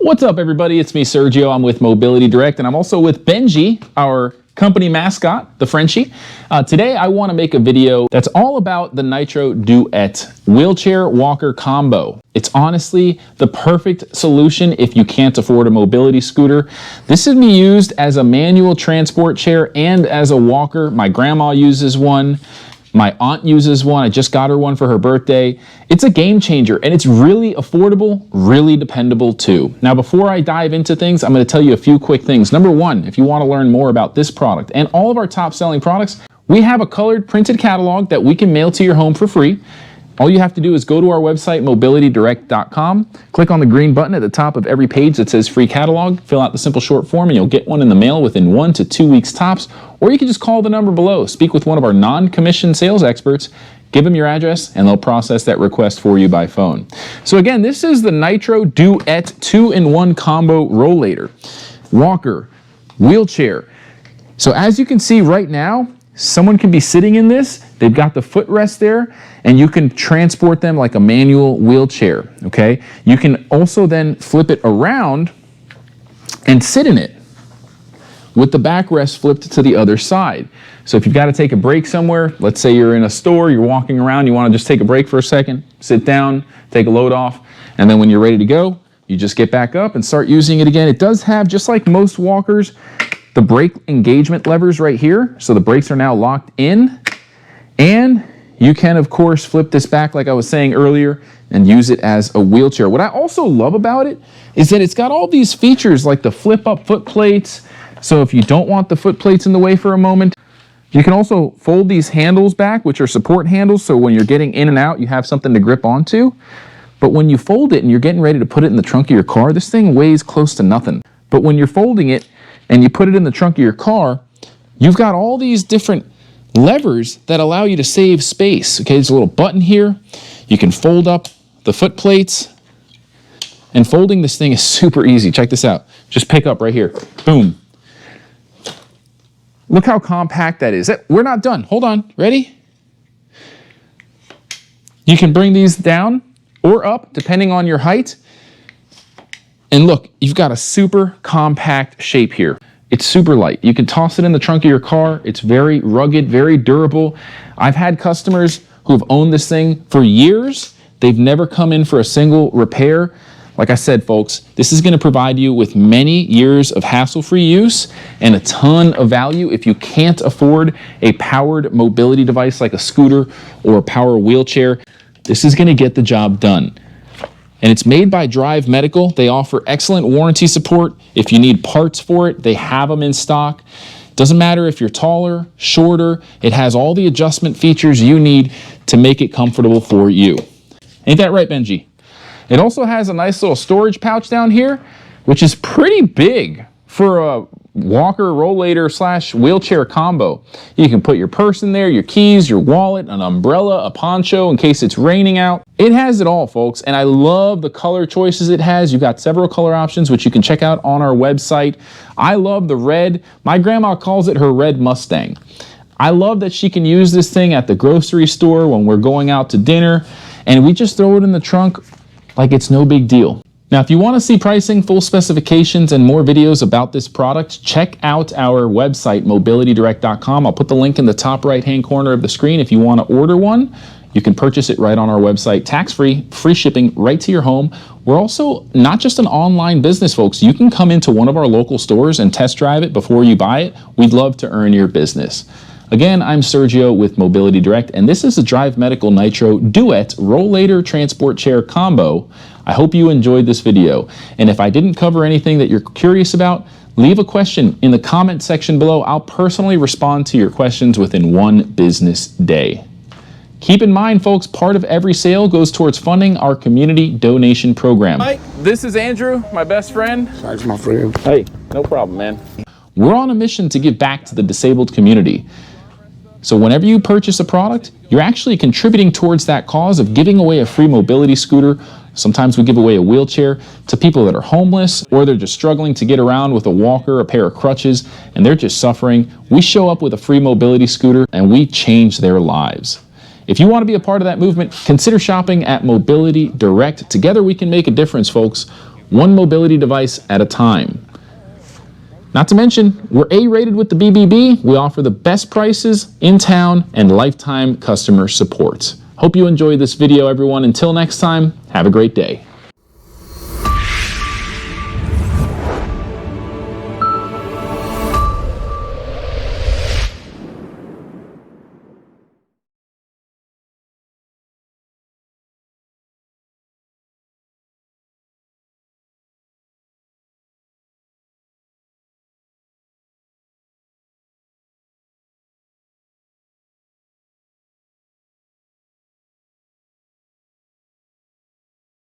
What's up, everybody? It's me, Sergio. I'm with Mobility Direct, and I'm also with Benji, our company mascot, the Frenchie. Today, I want to make a video that's all about the Nitro Duet wheelchair walker combo. It's honestly the perfect solution if you can't afford a mobility scooter. This can be used as a manual transport chair and as a walker. My grandma uses one. My aunt uses one. I just got her one for her birthday. It's a game changer, and it's really affordable, really dependable too. Now, before I dive into things, I'm going to tell you a few quick things. Number one, if you want to learn more about this product and all of our top selling products, we have a colored printed catalog that we can mail to your home for free. All you have to do is go to our website, mobilitydirect.com, click on the green button at the top of every page that says free catalog, fill out the simple short form, and you'll get one in the mail within 1 to 2 weeks tops. Or you can just call the number below, speak with one of our non-commissioned sales experts, give them your address, and they'll process that request for you by phone. So again, this is the Nitro Duet 2-in-1 combo rollator, walker, wheelchair. So as you can see right now, someone can be sitting in this, they've got the footrest there, and you can transport them like a manual wheelchair, okay? You can also then flip it around and sit in it with the backrest flipped to the other side. So if you've got to take a break somewhere, let's say you're in a store, you're walking around, you want to just take a break for a second, sit down, take a load off, and then when you're ready to go, you just get back up and start using it again. It does have, just like most walkers, the brake engagement levers right here. So the brakes are now locked in, and you can, of course, flip this back like I was saying earlier and use it as a wheelchair. What I also love about it is that it's got all these features like the flip-up foot plates. So if you don't want the foot plates in the way for a moment, you can also fold these handles back, which are support handles. So when you're getting in and out, you have something to grip onto. But when you fold it and you're getting ready to put it in the trunk of your car, this thing weighs close to nothing. But when you're folding it and you put it in the trunk of your car, you've got all these different levers that allow you to save space. Okay, there's a little button here. You can fold up the foot plates, and folding this thing is super easy. Check this out. Just pick up right here. Boom. Look how compact that is. We're not done. Hold on. Ready? You can bring these down or up depending on your height. And look, you've got a super compact shape here. It's super light. You can toss it in the trunk of your car. It's very rugged, very durable. I've had customers who have owned this thing for years. They've never come in for a single repair. Like I said, folks, this is going to provide you with many years of hassle-free use and a ton of value if you can't afford a powered mobility device like a scooter or a power wheelchair. This is going to get the job done. And it's made by Drive Medical. They offer excellent warranty support. If you need parts for it, they have them in stock. Doesn't matter if you're taller, shorter, it has all the adjustment features you need to make it comfortable for you. Ain't that right, Benji? It also has a nice little storage pouch down here, which is pretty big for a walker, rollator / wheelchair combo. You can put your purse in there, your keys, your wallet, an umbrella, a poncho in case it's raining out. It has it all, folks, and I love the color choices it has. You've got several color options, which you can check out on our website. I love the red. My grandma calls it her red Mustang. I love that she can use this thing at the grocery store when we're going out to dinner, and we just throw it in the trunk like it's no big deal. Now, if you want to see pricing, full specifications, and more videos about this product, check out our website, mobilitydirect.com. I'll put the link in the top right-hand corner of the screen. If you want to order one, you can purchase it right on our website, tax-free, free shipping right to your home. We're also not just an online business, folks. You can come into one of our local stores and test drive it before you buy it. We'd love to earn your business. Again, I'm Sergio with Mobility Direct, and this is the Drive Medical Nitro Duet Rollator Transport Chair Combo. I hope you enjoyed this video, and if I didn't cover anything that you're curious about, leave a question in the comment section below. I'll personally respond to your questions within 1 business day. Keep in mind, folks, part of every sale goes towards funding our community donation program. Hi, this is Andrew, my best friend. Thanks, my friend. Hey, no problem, man. We're on a mission to give back to the disabled community. So whenever you purchase a product, you're actually contributing towards that cause of giving away a free mobility scooter. Sometimes we give away a wheelchair to people that are homeless, or they're just struggling to get around with a walker, a pair of crutches, and they're just suffering. We show up with a free mobility scooter and we change their lives. If you want to be a part of that movement, consider shopping at Mobility Direct. Together we can make a difference, folks. one mobility device at a time. Not to mention, we're A-rated with the BBB. We offer the best prices in town and lifetime customer support. Hope you enjoyed this video, everyone. Until next time, have a great day.